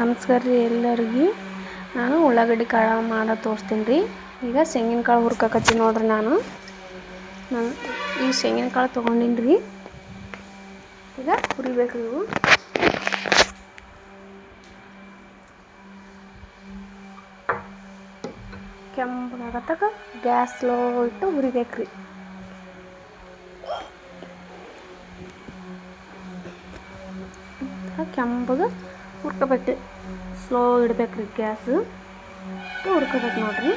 ನಮಸ್ಕಾರ ರೀ ಎಲ್ಲರಿಗೆ. ನಾನು ಉಳ್ಳಾಗಡ್ಡಿ ಕಾಳು ಮಾಡೋದು ತೋರಿಸ್ತೀನಿ ರೀ. ಈಗ ಶೇಂಗಿನ ಕಾಳು ಹುರ್ಕಕತ್ತೀನಿ ನೋಡ್ರಿ. ನಾನು ಈ ಶೇಂಗಿನ ಕಾಳು ತೊಗೊಂಡಿನಿ ರೀ. ಈಗ ಹುರಿಬೇಕು ಇವು. ಕೆಂಪಗಾಗತ್ತಾಗ ಗ್ಯಾಸ್ ಸ್ಲೋ ಇಟ್ಟು ಹುರಿಬೇಕು ರೀ. ಕೆಂಪಗೆ ಹುರ್ಕೋಬೇಕು, ಸ್ಲೋ ಇಡ್ಬೇಕು ರೀ ಗ್ಯಾಸು. ಹುರ್ಕೋಬೇಕು ನೋಡ್ರಿ.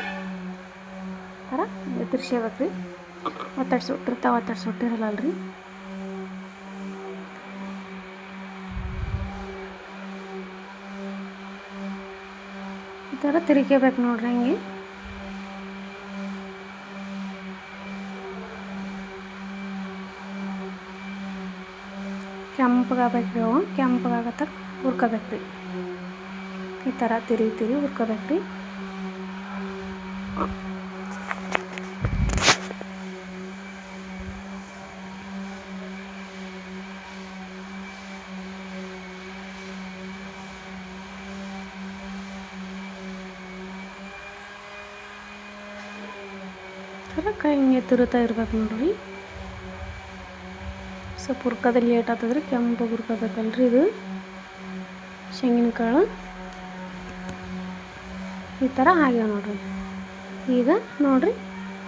ಥರ ಎದುರಿಸ್ಕೋಬೇಕು ರೀ. ಒತ್ತಡ್ಸಿಟ್ಟಿರಲ್ಲಲ್ರಿ. ಈ ಥರ ತಿರ್ಕೋಬೇಕು ನೋಡ್ರಿ. ಹಂಗೆ ಕೆಂಪಗಾಗಬೇಕು ರೀ. ಅವು ಕೆಂಪಗಾಗತ್ತ ಹುರ್ಕೋಬೇಕು ರೀ. ಈ ಥರ ತಿರುಗಿ ಹುರ್ಕೋಬೇಕು ರೀ. ಥರ ಕೈ ಹಿಂಗೆ ತಿರುತ್ತಾ ಇರ್ಬೇಕು ನೋಡ್ರಿ. ಸ್ವಲ್ಪ ಹುರ್ಕೋದು ಲೇಟ್ ಆಗ್ತದ್ರಿ. ಕೆಂಪಗೆ ಹುರ್ಕೋಬೇಕಲ್ರಿ ಇದು ಶೇಂಗಿನ ಕಾಳು. ಈ ಥರ ಆಗ್ಯಾವ ನೋಡ್ರಿ. ಈಗ ನೋಡ್ರಿ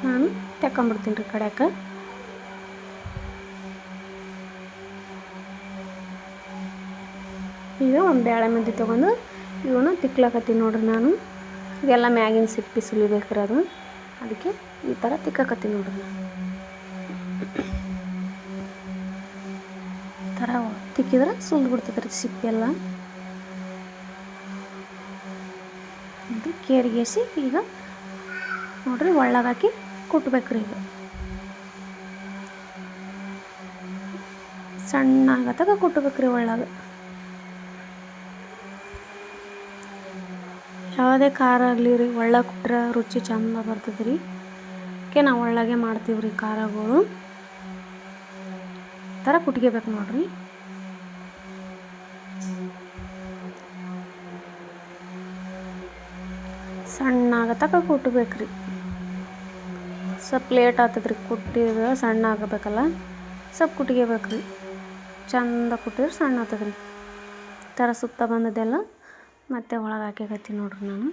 ನಾನು ತೆಕ್ಕೊಂಬಿಡ್ತೀನಿ ರೀ ಕಡ್ಯಾಕ. ಈಗ ಒಂದು ಬೇಳೆ ಮಂದಿ ತೊಗೊಂಡು ಇವನು ತಿಕ್ಲಾಕತ್ತೀನಿ ನೋಡ್ರಿ. ನಾನು ಇದೆಲ್ಲ ಮ್ಯಾಗಿನ ಸಿಪ್ಪಿ ಸುಲಿಬೇಕ್ರಿ. ಅದು ಅದಕ್ಕೆ ಈ ಥರ ತಿಕ್ಕಾಕತ್ತೀನಿ ನೋಡ್ರಿ. ನಾನು ಈ ಥರ ತಿಕ್ಕಿದ್ರೆ ಸುಲ್ದು ಬಿಡ್ತದ್ರಿ ಸಿಪ್ಪಿ ಎಲ್ಲ. ಇದು ಕೇರಿಗೇಸಿ ಈಗ ನೋಡ್ರಿ ಒಳ್ಳಗೆ ಹಾಕಿ ಕುಟ್ಬೇಕ್ರಿ. ಈಗ ಸಣ್ಣ ಆಗತ್ತಾಗ ಕುಟ್ಬೇಕ್ರಿ ಒಳ್ಳಗೆ. ಯಾವುದೇ ಖಾರ ಆಗಲಿ ರೀ, ಒಳ್ಳಗೆ ಕುಟ್ರೆ ರುಚಿ ಚಂದ ಬರ್ತದೆ ರೀ. ಅದಕ್ಕೆ ನಾವು ಒಳ್ಳಗೆ ಮಾಡ್ತೀವಿ ರೀ ಖಾರಗಳು. ಈ ಥರ ಕುಟ್ಕೋಬೇಕು ನೋಡ್ರಿ. ಸಣ್ಣ ಆಗತ್ತಾಗ ಕುಟ್ಬೇಕ್ರಿ. ಸ್ವಲ್ಪ ಲೇಟ್ ಆಗ್ತದ್ರಿ ಕುಟ್ಟಿದ್ರೆ. ಸಣ್ಣ ಆಗಬೇಕಲ್ಲ, ಸ್ವಲ್ಪ ಕುಟ್ಕೋಬೇಕ್ರಿ. ಚಂದ ಕುಟ್ಟಿದ್ರೆ ಸಣ್ಣ ಆಗ್ತದ್ರಿ. ಈ ಥರ ಸುತ್ತ ಬಂದದ್ದೆಲ್ಲ ಮತ್ತೆ ಒಳಗೆ ಹಾಕಕತ್ತೀನಿ ನೋಡ್ರಿ. ನಾನು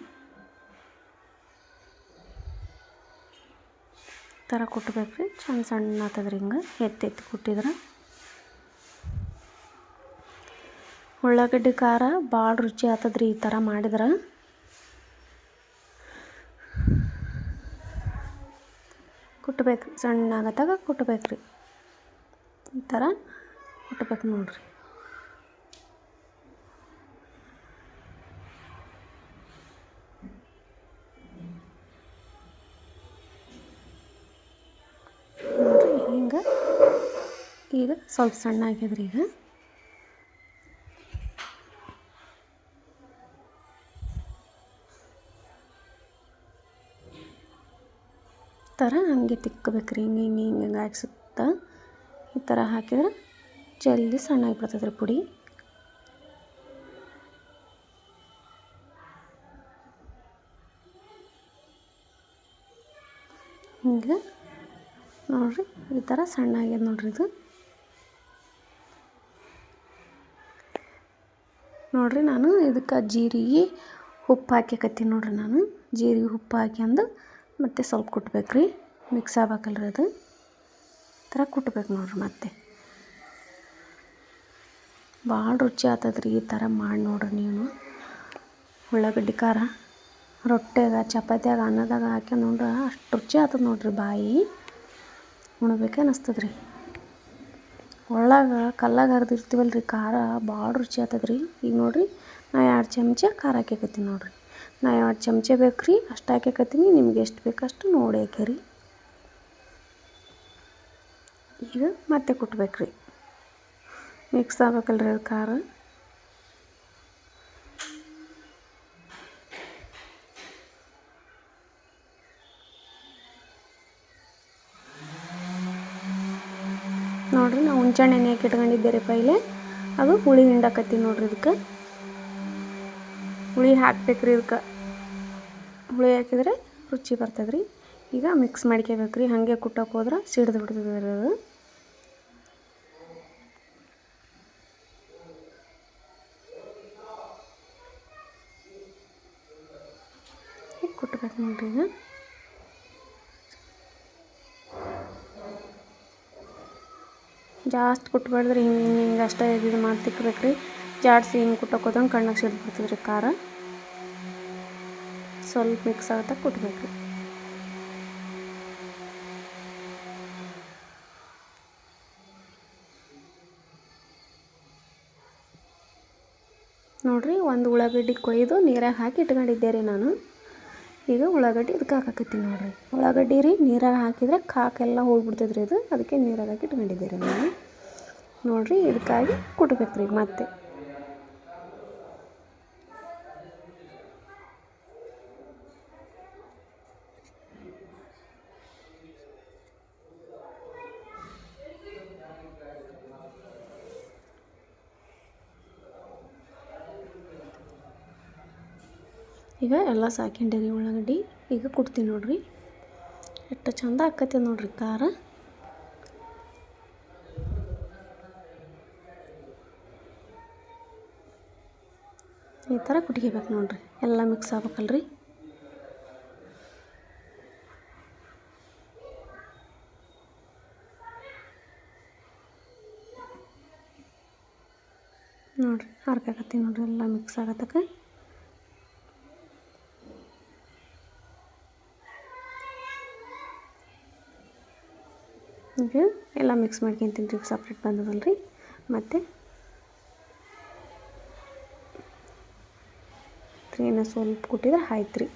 ಈ ಥರ ಕುಟ್ಬೇಕ್ರಿ. ಚಂದ ಸಣ್ಣ ಆಗ್ತದ್ರಿ. ಹಿಂಗೆ ಎತ್ತಿ ಕುಟ್ಟಿದ್ರೆ ಉಳ್ಳಾಗಡ್ಡಿ ಖಾರ ಭಾಳ ರುಚಿ ಆಗ್ತದ್ರಿ ಈ ಥರ ಮಾಡಿದ್ರೆ. ಕುಟ್ಬೇಕು, ಸಣ್ಣ ಆಗತ್ತಾಗ ಕುಟ್ಬೇಕ್ರಿ. ಈ ಥರ ಕುಟ್ಬೇಕು ನೋಡ್ರಿ. ನೋಡ್ರಿ ಹಿಂಗೆ ಈಗ ಸ್ವಲ್ಪ ಸಣ್ಣ ಆಗ್ಯದ್ರಿ. ಈಗ ಥರ ಹಂಗೆ ತಿಕ್ಕಬೇಕ್ರಿ. ಹಿಂಗೆ ಹಾಕ್ಸುತ್ತಾ ಈ ಥರ ಹಾಕಿದ್ರೆ ಜಲ್ದಿ ಸಣ್ಣ ಆಗಿಬಿಡ್ತದ್ರಿ ಪುಡಿ. ಹಿಂಗೆ ನೋಡ್ರಿ ಈ ಥರ ಸಣ್ಣ ಆಗ್ಯದ ನೋಡ್ರಿ. ಇದು ನೋಡ್ರಿ ನಾನು ಇದಕ್ಕೆ ಜೀರಿಗೆ ಉಪ್ಪು ಹಾಕ್ಯಕತ್ತೀನಿ ನೋಡ್ರಿ. ನಾನು ಜೀರಿಗೆ ಉಪ್ಪು ಹಾಕ್ಯಂದು ಮತ್ತು ಸ್ವಲ್ಪ ಕುಟ್ಬೇಕ್ರಿ. ಮಿಕ್ಸ್ ಆಗ್ಬೇಕಲ್ರಿ ಅದು. ಈ ಥರ ಕುಟ್ಬೇಕು ನೋಡ್ರಿ. ಮತ್ತೆ ಭಾಳ ರುಚಿ ಆಗ್ತದ್ರಿ ಈ ಥರ ಮಾಡಿ ನೋಡ್ರಿ ನೀವು. ಉಳ್ಳಾಗಡ್ಡಿ ಖಾರ ರೊಟ್ಯಾಗ, ಚಪಾತಿಯಾಗ, ಅನ್ನದಾಗ ಹಾಕ್ಯಂಡು ನೋಡ್ರಿ ಅಷ್ಟು ರುಚಿ ಆಗ್ತದೆ ನೋಡ್ರಿ. ಬಾಯಿ ಉಣ್ಬೇಕೆ ಅನ್ನಿಸ್ತದ್ರಿ. ಒಳ್ಳಗೆ ಕಲ್ಲಾಗ ಹರಿದಿರ್ತೀವಲ್ರಿ ಖಾರ, ಭಾಳ ರುಚಿ ಆಗ್ತದ್ರಿ. ಈಗ ನೋಡ್ರಿ ನಾ 2 ಚಮಚ ಖಾರ ಹಾಕ್ಯಕತ್ತೀನಿ ನೋಡ್ರಿ. ನಾ 2 ಚಮಚ ಬೇಕು ರೀ, ಅಷ್ಟು ಹಾಕ್ಯಕತ್ತೀನಿ. ನಿಮ್ಗೆ ಎಷ್ಟು ಬೇಕಷ್ಟು ನೋಡಿ ಹಾಕ್ಯರಿ. ಈಗ ಮತ್ತೆ ಕುಟ್ಬೇಕ್ರಿ. ಮಿಕ್ಸ್ ಆಗ್ಬೇಕಲ್ರಿ ಅದು ಖಾರ. ನೋಡ್ರಿ ನಾವು ಹುಂಚೆಹಣ್ಣು ನೆನೆ ಹಾಕಿ ಇಟ್ಕೊಂಡಿದ್ದೆ ರೀ ಪೈಲೆ. ಅದು ಹುಳಿ ಹಿಂಡಾಕತ್ತೀನಿ ನೋಡ್ರಿ. ಇದಕ್ಕೆ ಹುಳಿ ಹಾಕ್ಬೇಕ್ರಿ ಇದಕ್ಕೆ. ಹುಳಿ ಹಾಕಿದರೆ ರುಚಿ ಬರ್ತದೆ ರೀ. ಈಗ ಮಿಕ್ಸ್ ಮಾಡ್ಕೋಬೇಕ್ರಿ. ಹಾಗೆ ಕುಟ್ಟೋಕೆ ಹೋದ್ರೆ ಸಿಡ್ದು ಬಿಡ್ತದೆ ರೀ ಅದು. ಕುಟ್ಬೇಕು ನೋಡ್ರಿ ಈಗ. ಜಾಸ್ತಿ ಕುಟ್ಬಾರ್ದ್ರಿ, ಹಿಂಗೆ ಅಷ್ಟೇ ಇದು ಮಾಡಿ ತಿಕ್ಕಬೇಕ್ರಿ. ಜಾಡ್ಸಿ ಹಿಂಗೆ ಕುಟ್ಟೋಕೆ ಹೋದಂಗೆ ಕಣ್ಣಾಗ ಸಿಡ್ದು ಬಿಡ್ತದೆ ರೀ ಖಾರ. ಸ್ವಲ್ಪ ಮಿಕ್ಸ್ ಆಗುತ್ತೆ ಕುಟ್ಬೇಕು. ನೋಡಿರಿ, ಒಂದು ಉಳ್ಳಾಗಡ್ಡಿ ಕೊಯ್ದು ನೀರಾಗ ಹಾಕಿ ಇಟ್ಕೊಂಡಿದ್ದೆ ರೀ ನಾನು. ಈಗ ಉಳ್ಳಾಗಡ್ಡಿ ಇದಕ್ಕೆ ಹಾಕಕತ್ತೀನಿ ನೋಡಿರಿ. ಉಳ್ಳಾಗಡ್ಡಿ ರೀ ನೀರಾಗ ಹಾಕಿದರೆ ಕಾಕೆಲ್ಲ ಹೋಗ್ಬಿಡ್ತದೆ ರೀ ಇದು. ಅದಕ್ಕೆ ನೀರಾಗ ಹಾಕಿ ಇಟ್ಕೊಂಡಿದ್ದೆ ರೀ ನಾನು. ನೋಡಿರಿ, ಇದಕ್ಕಾಗಿ ಕುಟ್ಬೇಕು ರೀ ಮತ್ತೆ. ಈಗ ಎಲ್ಲ ಸಾಕಿಂಡೇರಿ ಉಳ್ಳಾಗಡ್ಡಿ. ಈಗ ಕುಟ್ತೀನಿ ನೋಡಿರಿ. ಎಷ್ಟು ಚಂದ ಆಕತಿ ನೋಡಿರಿ ಖಾರ. ಈ ಥರ ಕುಟ್ಕೋಬೇಕು ನೋಡಿರಿ. ಎಲ್ಲ ಮಿಕ್ಸ್ ಆಗ್ಬೇಕಲ್ರಿ. ನೋಡಿರಿ ಹರ್ಕಾಕತ್ತೀನಿ ನೋಡಿರಿ, ಎಲ್ಲ ಮಿಕ್ಸ್ ಆಗತ್ತಕ್ಕೆ. ಈಗ ಎಲ್ಲ ಮಿಕ್ಸ್ ಮಾಡ್ಕೊತೀನಿ ರೀ. ಸಪ್ರೇಟ್ ಬಂದದಲ್ರಿ. ಮತ್ತು ಇನ್ನೂ ಸ್ವಲ್ಪ ಕುಟ್ಟಿದ್ರೆ ಆಯ್ತು ರೀ.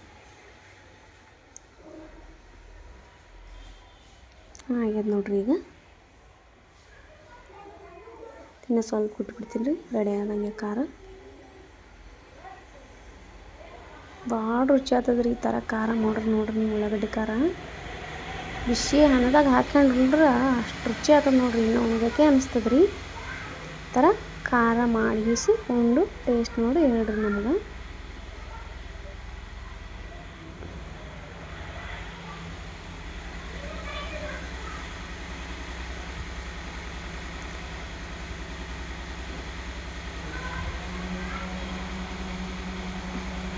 ಆಗ್ಯದ ನೋಡಿರಿ. ಈಗ ಇನ್ನೂ ಸ್ವಲ್ಪ ಕುಟ್ಬಿಡ್ತೀನಿ ರೀ. ರೆಡಿ ಆದಂಗೆ ಖಾರ. ಭಾಳ ರುಚಿ ಆಗ್ತದೆ ರೀ ಈ ಥರ ಖಾರ ನೋಡ್ರಿ ನೀವು. ಉಳ್ಳಾಗಡ್ಡಿ ಖಾರ ಬಿಸಿ ಅನ್ನದಾಗ ಹಾಕ್ಕೊಂಡ್ರೆ ಅಷ್ಟು ರುಚಿ ಆಗ್ತದೆ ನೋಡಿರಿ. ಇನ್ನೂ ಉಣ್ಬೇಕೆ ಅನಿಸ್ತದೆ ರೀ. ಈ ಥರ ಖಾರ ಮಾಡಿಸಿ ಉಂಡು ಟೇಸ್ಟ್ ನೋಡಿ ಹೇಳ್ರಿ ನಮ್ಗೆ.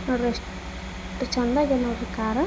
ನೋಡ್ರಿ ಎಷ್ಟು ಚೆಂದಾಗಿದೆ ನೋಡಿರಿ ಖಾರ.